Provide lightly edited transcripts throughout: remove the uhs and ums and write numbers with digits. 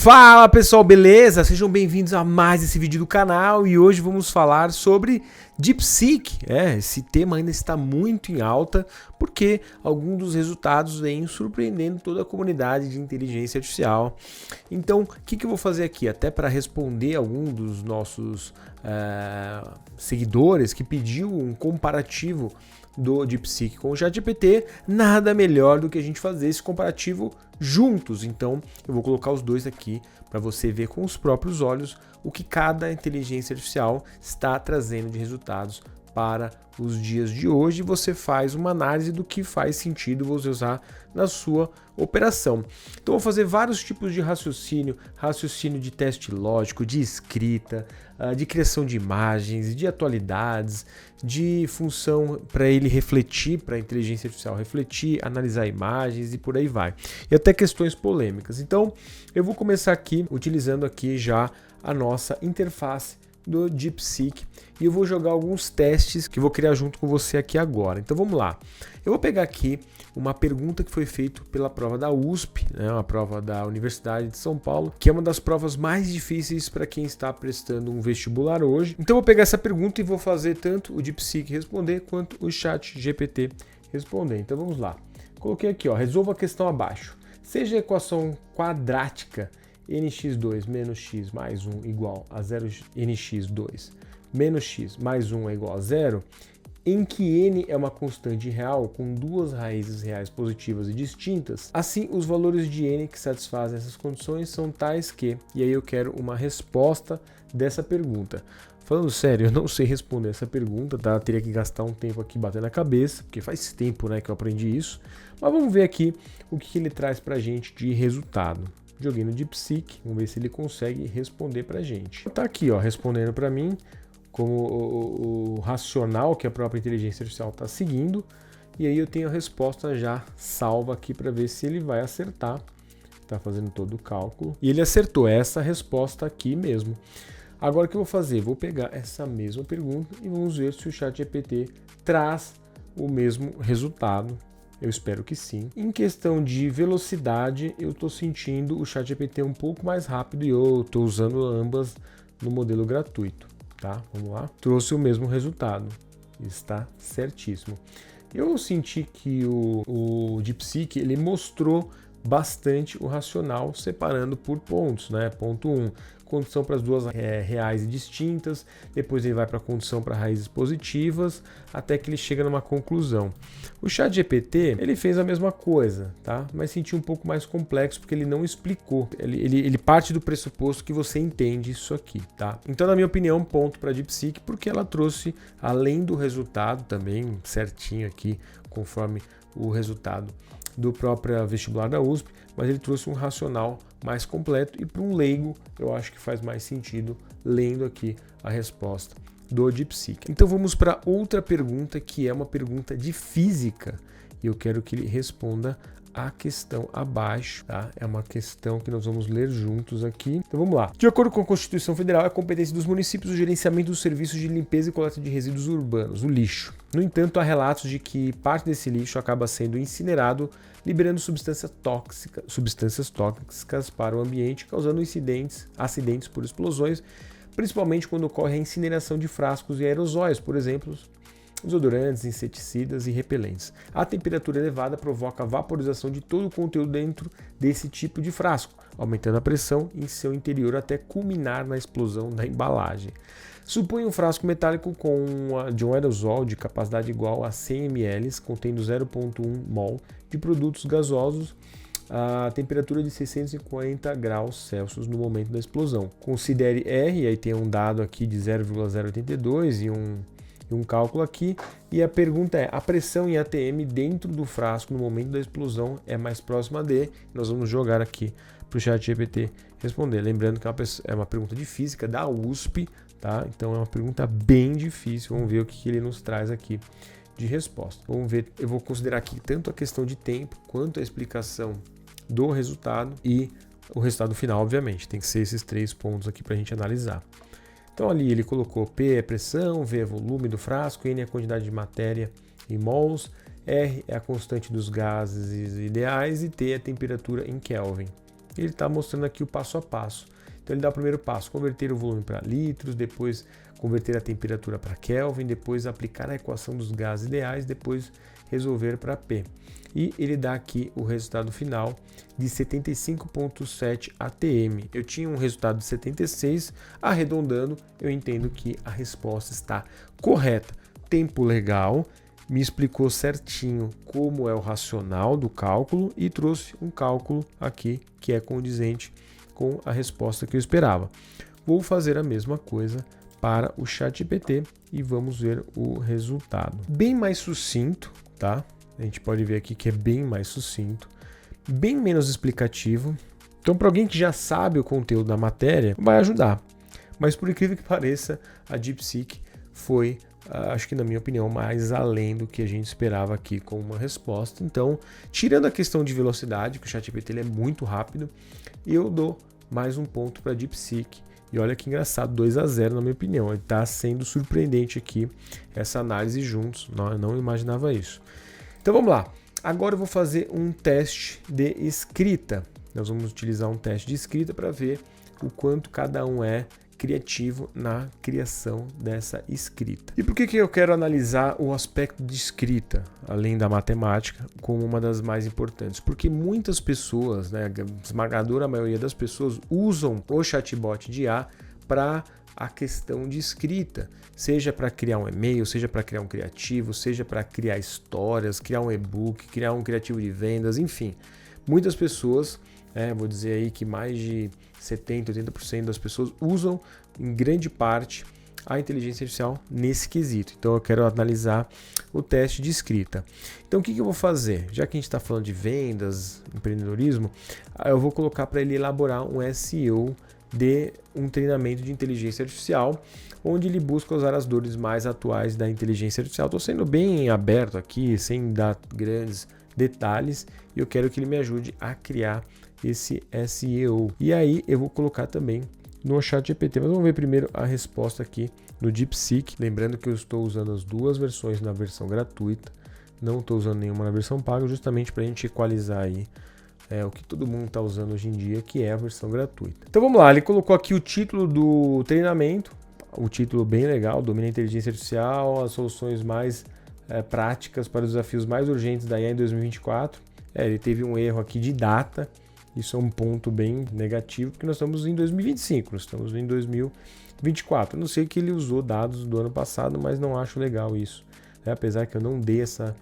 Fala pessoal, beleza? Sejam bem-vindos a mais esse vídeo do canal e hoje vamos falar sobre DeepSeek. Esse tema ainda está muito em alta porque alguns dos resultados vêm surpreendendo toda a comunidade de inteligência artificial. Então, o que eu vou fazer aqui? Até para responder algum dos nossos seguidores que pediu um comparativo do DeepSeek com o ChatGPT, nada melhor do que a gente fazer esse comparativo juntos. Então eu vou colocar os dois aqui para você ver com os próprios olhos o que cada inteligência artificial está trazendo de resultados para os dias de hoje. Você faz uma análise do que faz sentido você usar na sua operação. Então vou fazer vários tipos de raciocínio de teste lógico, de escrita, de criação de imagens, de atualidades, de função para ele refletir, para a inteligência artificial refletir, analisar imagens e por aí vai. E até questões polêmicas. Então eu vou começar aqui utilizando aqui já a nossa interface do DeepSeek e eu vou jogar alguns testes que vou criar junto com você aqui agora. Então vamos lá. Eu vou pegar aqui uma pergunta que foi feita pela prova da USP, uma prova da Universidade de São Paulo, que é uma das provas mais difíceis para quem está prestando um vestibular hoje. Então eu vou pegar essa pergunta e vou fazer tanto o DeepSeek responder quanto o ChatGPT responder. Então vamos lá. Coloquei aqui, resolva a questão abaixo. Seja a equação quadrática nx2 menos x mais 1 igual a 0, nx2 menos x mais 1 é igual a 0, em que n é uma constante real com duas raízes reais positivas e distintas, assim os valores de n que satisfazem essas condições são tais que, e aí eu quero uma resposta dessa pergunta. Falando sério, eu não sei responder essa pergunta, tá? Eu teria que gastar um tempo aqui batendo a cabeça, porque faz tempo, que eu aprendi isso, mas vamos ver aqui o que ele traz pra gente de resultado. Joguei no DeepSeek, vamos ver se ele consegue responder pra gente. Tá aqui, respondendo pra mim como o racional que a própria inteligência artificial está seguindo. E aí eu tenho a resposta já salva aqui para ver se ele vai acertar. Está fazendo todo o cálculo. E ele acertou essa resposta aqui mesmo. Agora o que eu vou fazer? Vou pegar essa mesma pergunta e vamos ver se o ChatGPT traz o mesmo resultado. Eu espero que sim. Em questão de velocidade, eu estou sentindo o ChatGPT um pouco mais rápido e eu estou usando ambas no modelo gratuito. Tá? Vamos lá. Trouxe o mesmo resultado. Está certíssimo. Eu senti que o DeepSeek ele mostrou bastante o racional separando por pontos, Ponto 1, condição para as duas reais distintas, depois ele vai para a condição para raízes positivas, até que ele chega numa conclusão. O ChatGPT, ele fez a mesma coisa, tá? Mas senti um pouco mais complexo porque ele não explicou. Ele parte do pressuposto que você entende isso aqui, tá? Então, na minha opinião, ponto para a DeepSeek, porque ela trouxe, além do resultado também, certinho aqui, conforme o resultado do próprio vestibular da USP, mas ele trouxe um racional mais completo e para um leigo eu acho que faz mais sentido lendo aqui a resposta do DeepSeek. Então vamos para outra pergunta que é uma pergunta de física e eu quero que ele responda a questão abaixo, tá? É uma questão que nós vamos ler juntos aqui. Então vamos lá. De acordo com a Constituição Federal, é competência dos municípios o gerenciamento dos serviços de limpeza e coleta de resíduos urbanos, o lixo. No entanto, há relatos de que parte desse lixo acaba sendo incinerado, liberando substâncias tóxicas para o ambiente, causando acidentes por explosões, principalmente quando ocorre a incineração de frascos e aerosóis, por exemplo, desodorantes, inseticidas e repelentes. A temperatura elevada provoca a vaporização de todo o conteúdo dentro desse tipo de frasco, aumentando a pressão em seu interior até culminar na explosão da embalagem. Suponha um frasco metálico de um aerosol de capacidade igual a 100 ml, contendo 0,1 mol de produtos gasosos a temperatura de 650 graus Celsius no momento da explosão. Considere R, aí tem um dado aqui de 0,082 e um cálculo aqui, e a pergunta é: a pressão em ATM dentro do frasco no momento da explosão é mais próxima de... Nós vamos jogar aqui para o ChatGPT responder. Lembrando que é uma pergunta de física da USP, tá? Então é uma pergunta bem difícil. Vamos ver o que ele nos traz aqui de resposta. Vamos ver, eu vou considerar aqui tanto a questão de tempo quanto a explicação do resultado e o resultado final, obviamente. Tem que ser esses 3 pontos aqui para a gente analisar. Então ali ele colocou P é pressão, V é volume do frasco, N é a quantidade de matéria em mols, R é a constante dos gases ideais e T é a temperatura em Kelvin. ele está mostrando aqui o passo a passo. Então ele dá o primeiro passo, converter o volume para litros, depois converter a temperatura para Kelvin, depois aplicar a equação dos gases ideais, depois resolver para P. E ele dá aqui o resultado final de 75,7 atm. Eu tinha um resultado de 76, arredondando, eu entendo que a resposta está correta. Tempo legal, me explicou certinho como é o racional do cálculo e trouxe um cálculo aqui que é condizente com a resposta que eu esperava. Vou fazer a mesma coisa para o ChatGPT e vamos ver o resultado. Bem mais sucinto, tá? A gente pode ver aqui que é bem mais sucinto, bem menos explicativo. Então, para alguém que já sabe o conteúdo da matéria, vai ajudar. Mas, por incrível que pareça, a DeepSeek foi, acho que na minha opinião, mais além do que a gente esperava aqui com uma resposta. Então, tirando a questão de velocidade, que o ChatGPT ele é muito rápido, eu dou mais um ponto para a DeepSeek. E olha que engraçado, 2-0 na minha opinião. Ele está sendo surpreendente aqui, essa análise juntos. Eu não imaginava isso. Então vamos lá. Agora eu vou fazer um teste de escrita. Nós vamos utilizar um teste de escrita para ver o quanto cada um é criativo na criação dessa escrita. E por que eu quero analisar o aspecto de escrita, além da matemática, como uma das mais importantes? Porque muitas pessoas, né, a esmagadora maioria das pessoas, usam o chatbot de IA para a questão de escrita, seja para criar um e-mail, seja para criar um criativo, seja para criar histórias, criar um e-book, criar um criativo de vendas, enfim. Muitas pessoas, vou dizer aí que mais de 70%, 80% das pessoas usam em grande parte a inteligência artificial nesse quesito. Então eu quero analisar o teste de escrita. Então o que eu vou fazer? Já que a gente está falando de vendas, empreendedorismo, eu vou colocar para ele elaborar um SEO de um treinamento de inteligência artificial, onde ele busca usar as dores mais atuais da inteligência artificial. Estou sendo bem aberto aqui, sem dar grandes detalhes, e eu quero que ele me ajude a criar esse SEO. E aí eu vou colocar também no ChatGPT, mas vamos ver primeiro a resposta aqui no DeepSeek. Lembrando que eu estou usando as duas versões na versão gratuita, não estou usando nenhuma na versão paga, justamente para a gente equalizar aí o que todo mundo está usando hoje em dia, que é a versão gratuita. Então vamos lá, ele colocou aqui o título do treinamento, o título bem legal, domina a inteligência artificial, as soluções mais práticas para os desafios mais urgentes da IA em 2024. Ele teve um erro aqui de data, isso é um ponto bem negativo, porque nós estamos em 2025, nós estamos em 2024. Eu não sei que ele usou dados do ano passado, mas não acho legal isso. Apesar que eu não dei essa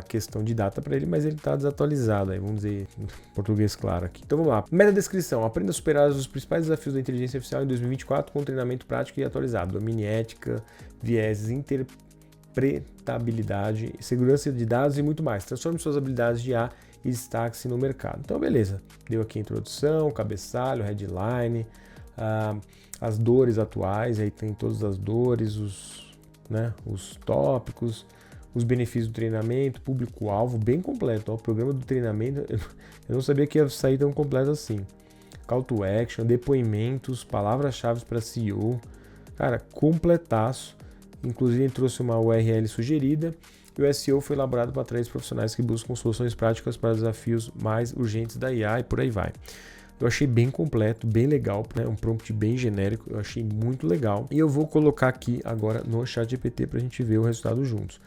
questão de data para ele, mas ele está desatualizado, aí, vamos dizer em português claro aqui. Então vamos lá. Meta descrição. Aprenda a superar os principais desafios da inteligência artificial em 2024 com treinamento prático e atualizado. Domine ética, vieses, interpretabilidade, segurança de dados e muito mais. Transforme suas habilidades de IA e destaque-se no mercado. Então beleza. Deu aqui a introdução, cabeçalho, headline, as dores atuais, aí tem todas as dores, os tópicos, os benefícios do treinamento, público-alvo, bem completo. O programa do treinamento, eu não sabia que ia sair tão completo assim. Call to action, depoimentos, palavras-chave para CEO. Cara, completaço. Inclusive, ele trouxe uma URL sugerida. E o SEO foi elaborado para atrair profissionais que buscam soluções práticas para desafios mais urgentes da IA e por aí vai. Eu achei bem completo, bem legal, um prompt bem genérico, eu achei muito legal. E eu vou colocar aqui agora no ChatGPT para a gente ver o resultado juntos.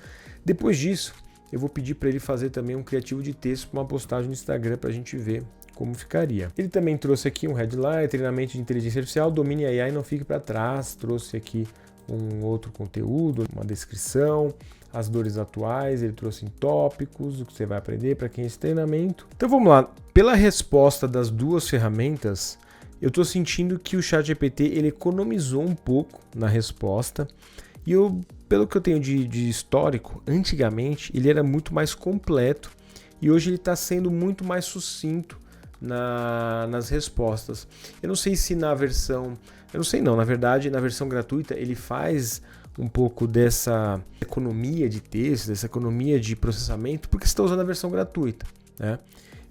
Depois disso, eu vou pedir para ele fazer também um criativo de texto para uma postagem no Instagram para a gente ver como ficaria. Ele também trouxe aqui um headline, treinamento de inteligência artificial, domine a IA e não fique para trás. Trouxe aqui um outro conteúdo, uma descrição, as dores atuais, ele trouxe em tópicos, o que você vai aprender para quem é esse treinamento. Então vamos lá, pela resposta das duas ferramentas, eu estou sentindo que o ChatGPT ele economizou um pouco na resposta e pelo que eu tenho de histórico, antigamente ele era muito mais completo e hoje ele está sendo muito mais sucinto nas respostas. Eu não sei se na versão, na verdade na versão gratuita ele faz um pouco dessa economia de texto, dessa economia de processamento, porque você está usando a versão gratuita, né?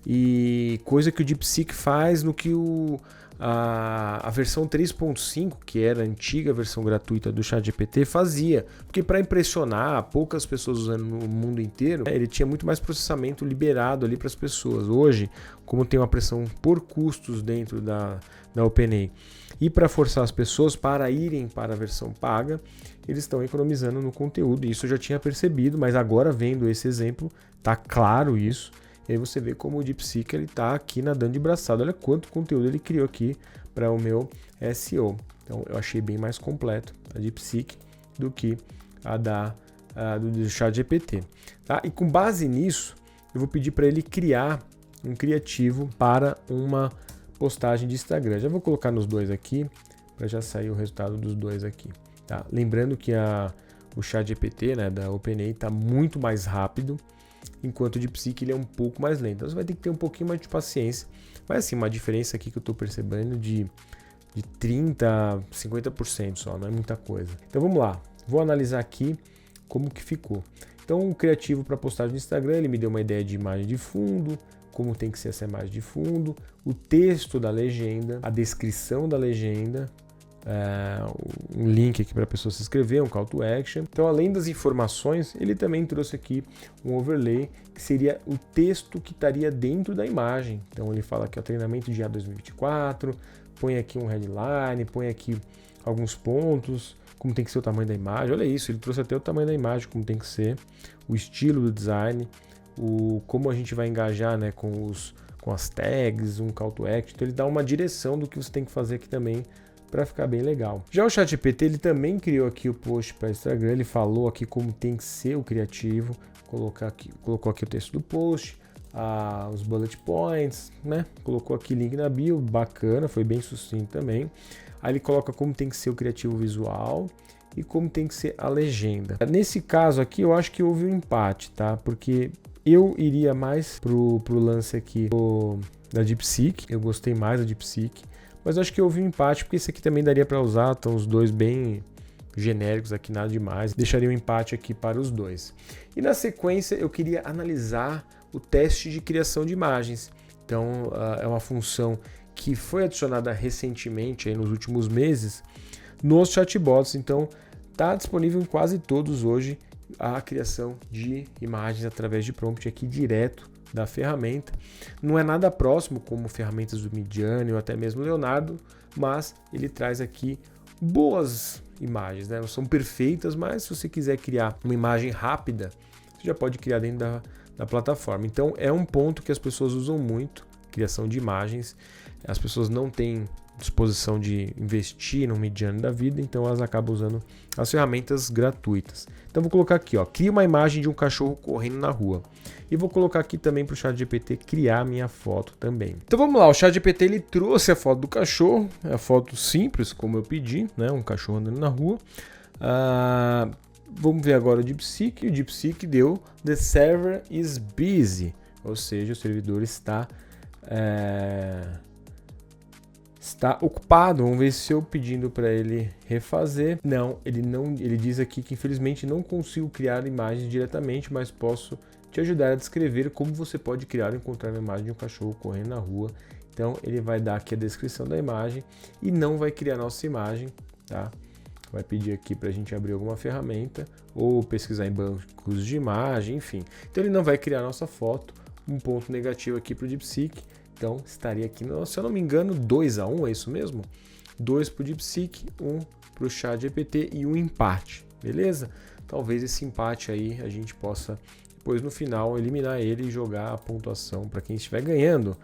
E coisa que o DeepSeek faz no que a versão 3.5, que era a antiga versão gratuita do ChatGPT, fazia. Porque para impressionar poucas pessoas usando no mundo inteiro, ele tinha muito mais processamento liberado ali para as pessoas. Hoje, como tem uma pressão por custos dentro da OpenAI, e para forçar as pessoas para irem para a versão paga, eles estão economizando no conteúdo. Isso eu já tinha percebido, mas agora vendo esse exemplo, tá claro isso. E aí você vê como o DeepSeek está aqui nadando de braçada. Olha quanto conteúdo ele criou aqui para o meu SEO. Então eu achei bem mais completo a DeepSeek do que a do ChatGPT. Tá? E com base nisso, eu vou pedir para ele criar um criativo para uma postagem de Instagram. Já vou colocar nos dois aqui, para já sair o resultado dos dois aqui. Tá? Lembrando que o ChatGPT, né, da OpenAI está muito mais rápido, enquanto o DeepSeek ele é um pouco mais lento. Então você vai ter que ter um pouquinho mais de paciência. Mas assim, uma diferença aqui que eu estou percebendo de 30% a 50% só, não é muita coisa. Então vamos lá, vou analisar aqui como que ficou. Então o criativo para postagem no Instagram, ele me deu uma ideia de imagem de fundo, como tem que ser essa imagem de fundo, o texto da legenda, a descrição da legenda, um link aqui para a pessoa se inscrever, um call to action. Então, além das informações, ele também trouxe aqui um overlay, que seria o texto que estaria dentro da imagem. Então, ele fala que é o treinamento de IA 2024, põe aqui um headline, põe aqui alguns pontos, como tem que ser o tamanho da imagem. Olha isso, ele trouxe até o tamanho da imagem, como tem que ser, o estilo do design, como a gente vai engajar, né, com as tags, um call to action. Então, ele dá uma direção do que você tem que fazer aqui também, para ficar bem legal. Já o ChatGPT, ele também criou aqui o post para Instagram, ele falou aqui como tem que ser o criativo, colocou aqui o texto do post, os bullet points, né? Colocou aqui link na bio, bacana, foi bem sucinto também. Aí ele coloca como tem que ser o criativo visual e como tem que ser a legenda. Nesse caso aqui, eu acho que houve um empate, tá? Porque eu iria mais pro lance aqui da DeepSeek, eu gostei mais da DeepSeek. Mas eu acho que houve um empate, porque esse aqui também daria para usar, estão os dois bem genéricos aqui, nada demais. Deixaria um empate aqui para os dois. E na sequência eu queria analisar o teste de criação de imagens. Então é uma função que foi adicionada recentemente, aí nos últimos meses, nos chatbots. Então está disponível em quase todos hoje a criação de imagens através de prompt aqui direto da ferramenta. Não é nada próximo como ferramentas do Midjourney ou até mesmo Leonardo, mas ele traz aqui boas imagens, né? Não são perfeitas, mas se você quiser criar uma imagem rápida, você já pode criar dentro da plataforma. Então é um ponto que as pessoas usam muito, criação de imagens. As pessoas não têm disposição de investir no Midjourney da vida, então elas acabam usando as ferramentas gratuitas. Então vou colocar aqui, ó, cria uma imagem de um cachorro correndo na rua. E vou colocar aqui também para o ChatGPT criar minha foto também. Então vamos lá, o ChatGPT ele trouxe a foto do cachorro, a foto simples, como eu pedi, né, um cachorro andando na rua. Vamos ver agora o DeepSeek. O DeepSeek deu "The server is busy", ou seja, o servidor está ocupado. Vamos ver se eu pedindo para ele refazer. Ele diz aqui que infelizmente não consigo criar imagens diretamente, mas posso te ajudar a descrever como você pode criar e encontrar uma imagem de um cachorro correndo na rua. Então ele vai dar aqui a descrição da imagem e não vai criar nossa imagem, tá? Vai pedir aqui para a gente abrir alguma ferramenta ou pesquisar em bancos de imagem, enfim. Então ele não vai criar nossa foto. Um ponto negativo aqui para o DeepSeek. Então estaria aqui, se eu não me engano, 2-1, é isso mesmo? 2 para o DeepSeek, 1 para o ChatGPT e um empate, beleza? Talvez esse empate aí a gente possa, depois no final, eliminar ele e jogar a pontuação para quem estiver ganhando.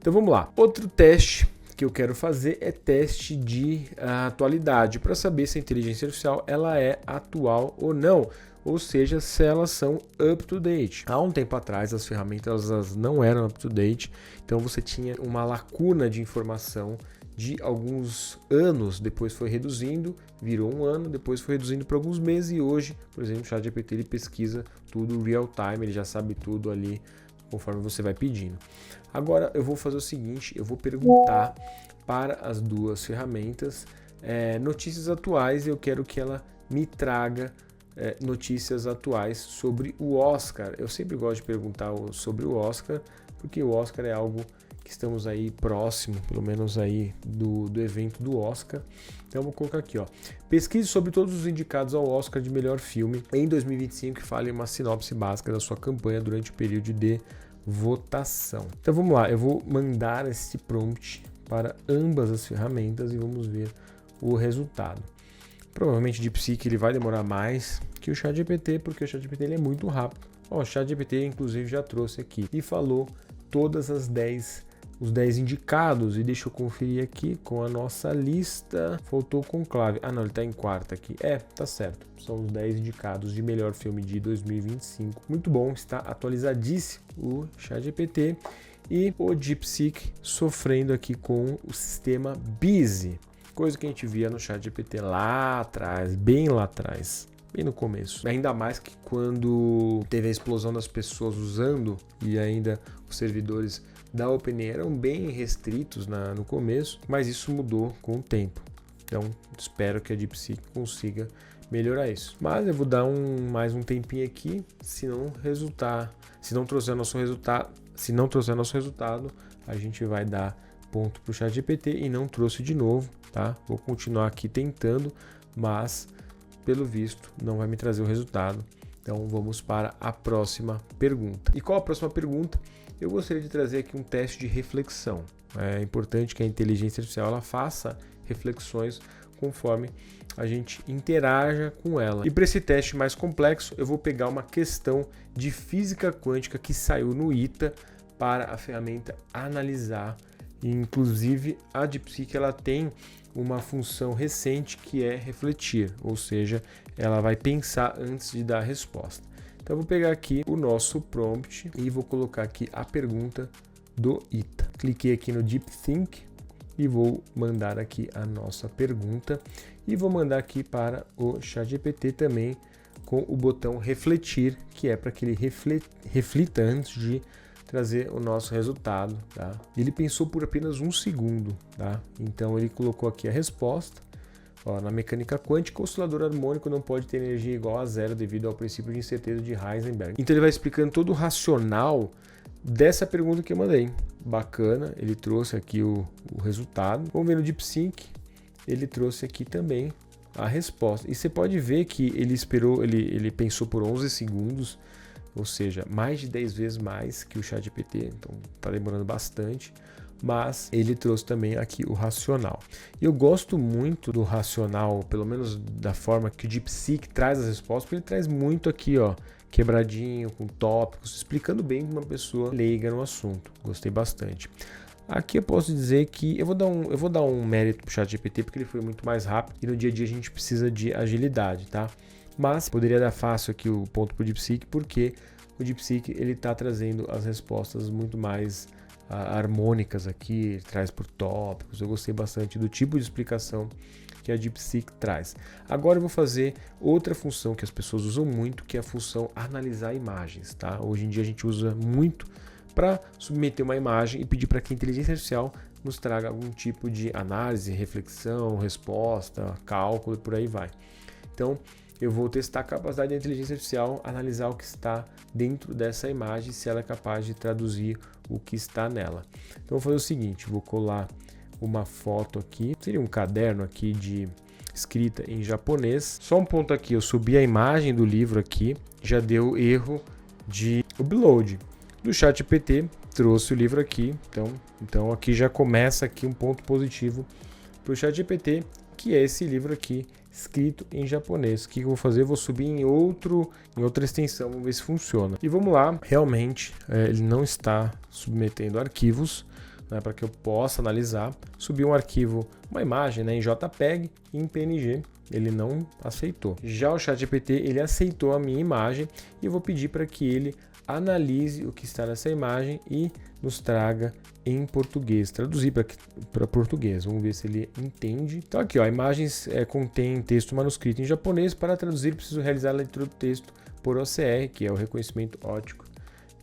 Então vamos lá. Outro teste que eu quero fazer é teste de atualidade, para saber se a inteligência artificial ela é atual ou não. Ou seja, se elas são up-to-date. Há um tempo atrás as ferramentas elas não eram up-to-date, então você tinha uma lacuna de informação de alguns anos, depois foi reduzindo, virou um ano, depois foi reduzindo para alguns meses e hoje, por exemplo, o ChatGPT ele pesquisa tudo real time, ele já sabe tudo ali conforme você vai pedindo. Agora eu vou fazer o seguinte, eu vou perguntar para as duas ferramentas notícias atuais e eu quero que ela me traga notícias atuais sobre o Oscar. Eu sempre gosto de perguntar sobre o Oscar, porque o Oscar é algo que estamos aí próximo, pelo menos aí do evento do Oscar. Então eu vou colocar aqui, ó. Pesquise sobre todos os indicados ao Oscar de melhor filme em 2025 e fale uma sinopse básica da sua campanha durante o período de votação. Então vamos lá, eu vou mandar esse prompt para ambas as ferramentas e vamos ver o resultado. Provavelmente o DeepSeek ele vai demorar mais que o ChatGPT, porque o ChatGPT ele é muito rápido. Ó, o ChatGPT inclusive já trouxe aqui e falou todas os 10 indicados, e deixa eu conferir aqui com a nossa lista. Faltou Conclave. Ah, não, ele está em quarta aqui. Tá certo. São os 10 indicados de melhor filme de 2025. Muito bom, está atualizadíssimo o ChatGPT e o DeepSeek sofrendo aqui com o sistema Busy, coisa que a gente via no ChatGPT lá atrás, bem lá atrás. Bem no começo. Ainda mais que quando teve a explosão das pessoas usando e ainda os servidores da OpenAI eram bem restritos no começo, mas isso mudou com o tempo. Então, espero que a DeepSeek consiga melhorar isso. Mas eu vou dar mais um tempinho aqui, se não trouxer nosso resultado, a gente vai dar ponto para o ChatGPT e não trouxe de novo, tá? Vou continuar aqui tentando, mas pelo visto não vai me trazer o resultado. Então vamos para a próxima pergunta. E qual a próxima pergunta? Eu gostaria de trazer aqui um teste de reflexão. É importante que a inteligência artificial ela faça reflexões conforme a gente interaja com ela. E para esse teste mais complexo, eu vou pegar uma questão de física quântica que saiu no ITA para a ferramenta analisar. E, inclusive, a DeepSeek ela tem uma função recente que é refletir, ou seja, ela vai pensar antes de dar a resposta. Então, eu vou pegar aqui o nosso prompt e vou colocar aqui a pergunta do ITA. Cliquei aqui no DeepThink e vou mandar aqui a nossa pergunta e vou mandar aqui para o ChatGPT também com o botão refletir, que é para que ele reflita antes de trazer o nosso resultado, tá? Ele pensou por apenas 1 segundo, tá? Então ele colocou aqui a resposta. Ó, na mecânica quântica, o oscilador harmônico não pode ter energia igual a zero devido ao princípio de incerteza de Heisenberg. Então ele vai explicando todo o racional dessa pergunta que eu mandei. Bacana, ele trouxe aqui o resultado. Vamos ver no DeepSeek, ele trouxe aqui também a resposta. E você pode ver que ele pensou por 11 segundos, ou seja, mais de 10 vezes mais que o ChatGPT, então está demorando bastante. Mas ele trouxe também aqui o racional. E eu gosto muito do racional, pelo menos da forma que o DeepSeek traz as respostas, porque ele traz muito aqui, ó, quebradinho, com tópicos, explicando bem para uma pessoa leiga no assunto. Gostei bastante. Aqui eu posso dizer que eu vou dar um mérito para o ChatGPT, porque ele foi muito mais rápido e no dia a dia a gente precisa de agilidade, tá? Mas poderia dar fácil aqui o ponto para o DeepSeek, porque o DeepSeek ele está trazendo as respostas muito mais harmônicas aqui, traz por tópicos. Eu gostei bastante do tipo de explicação que a DeepSeek traz. Agora eu vou fazer outra função que as pessoas usam muito, que é a função analisar imagens, tá? Hoje em dia a gente usa muito para submeter uma imagem e pedir para que a inteligência artificial nos traga algum tipo de análise, reflexão, resposta, cálculo e por aí vai. Então eu vou testar a capacidade da inteligência artificial, analisar o que está dentro dessa imagem, se ela é capaz de traduzir o que está nela. Então vou fazer o seguinte, vou colar uma foto aqui, seria um caderno aqui de escrita em japonês. Só um ponto aqui, eu subi a imagem do livro aqui, já deu erro de upload. Do ChatGPT trouxe o livro aqui, então aqui já começa aqui um ponto positivo para o ChatGPT, que é esse livro aqui, escrito em japonês. O que eu vou fazer? Eu vou subir em outra extensão, vamos ver se funciona. E vamos lá, realmente ele não está submetendo arquivos, né, para que eu possa analisar. Subi um arquivo, uma imagem, né, em JPEG e em PNG. Ele não aceitou. Já o ChatGPT, ele aceitou a minha imagem e eu vou pedir para que ele analise o que está nessa imagem e nos traga em português, traduzir para português. Vamos ver se ele entende. Então aqui, ó, imagens contém texto manuscrito em japonês. Para traduzir, preciso realizar a leitura do texto por OCR, que é o reconhecimento óptico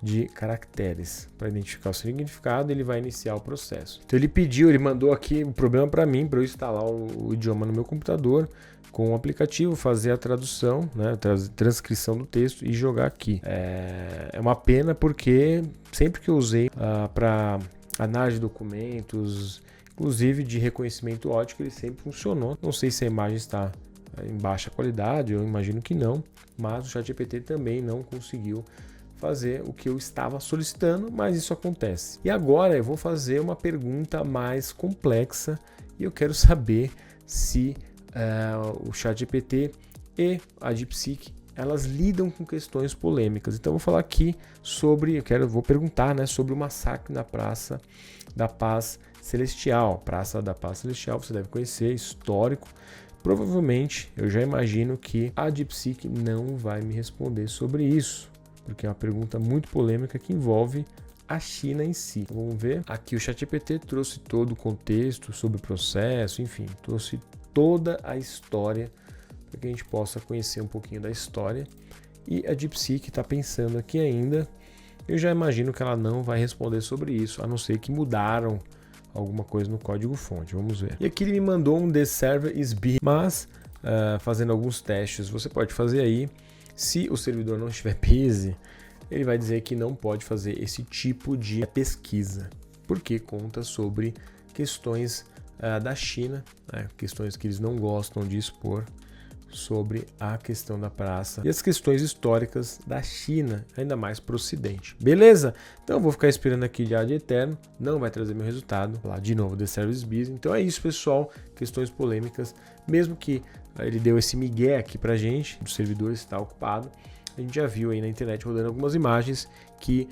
de caracteres. Para identificar o significado, ele vai iniciar o processo. Então ele mandou aqui o problema para mim, para eu instalar o idioma no meu computador com o aplicativo, fazer a tradução, né, transcrição do texto e jogar aqui. É uma pena porque sempre que eu usei para análise de documentos, inclusive de reconhecimento óptico, ele sempre funcionou. Não sei se a imagem está em baixa qualidade, eu imagino que não, mas o ChatGPT também não conseguiu fazer o que eu estava solicitando, mas isso acontece. E agora eu vou fazer uma pergunta mais complexa e eu quero saber se o ChatGPT e a DeepSeek elas lidam com questões polêmicas. Então eu vou falar aqui sobre, vou perguntar, né, sobre o massacre na Praça da Paz Celestial. Praça da Paz Celestial, você deve conhecer, histórico. Provavelmente, eu já imagino que a DeepSeek não vai me responder sobre isso, porque é uma pergunta muito polêmica que envolve a China em si. Vamos ver. Aqui o ChatGPT trouxe todo o contexto sobre o processo, enfim, trouxe toda a história para que a gente possa conhecer um pouquinho da história. E a DeepSeek está pensando aqui ainda. Eu já imagino que ela não vai responder sobre isso, a não ser que mudaram alguma coisa no código-fonte. Vamos ver. E aqui ele me mandou um "The server is busy", mas fazendo alguns testes, você pode fazer aí. Se o servidor não estiver busy, ele vai dizer que não pode fazer esse tipo de pesquisa, porque conta sobre questões da China, né? Questões que eles não gostam de expor sobre a questão da praça e as questões históricas da China, ainda mais para o Ocidente. Beleza? Então eu vou ficar esperando aqui de eterno, não vai trazer meu resultado. Lá de novo, The Service Busy. Então é isso, pessoal. Questões polêmicas, mesmo que ele deu esse migué aqui pra gente, o servidor está ocupado. A gente já viu aí na internet rodando algumas imagens que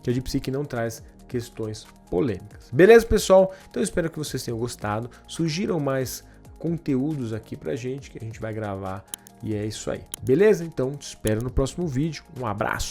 a DeepSeek não traz questões polêmicas. Beleza, pessoal? Então eu espero que vocês tenham gostado. Sugiram mais conteúdos aqui pra gente que a gente vai gravar e é isso aí. Beleza? Então te espero no próximo vídeo. Um abraço!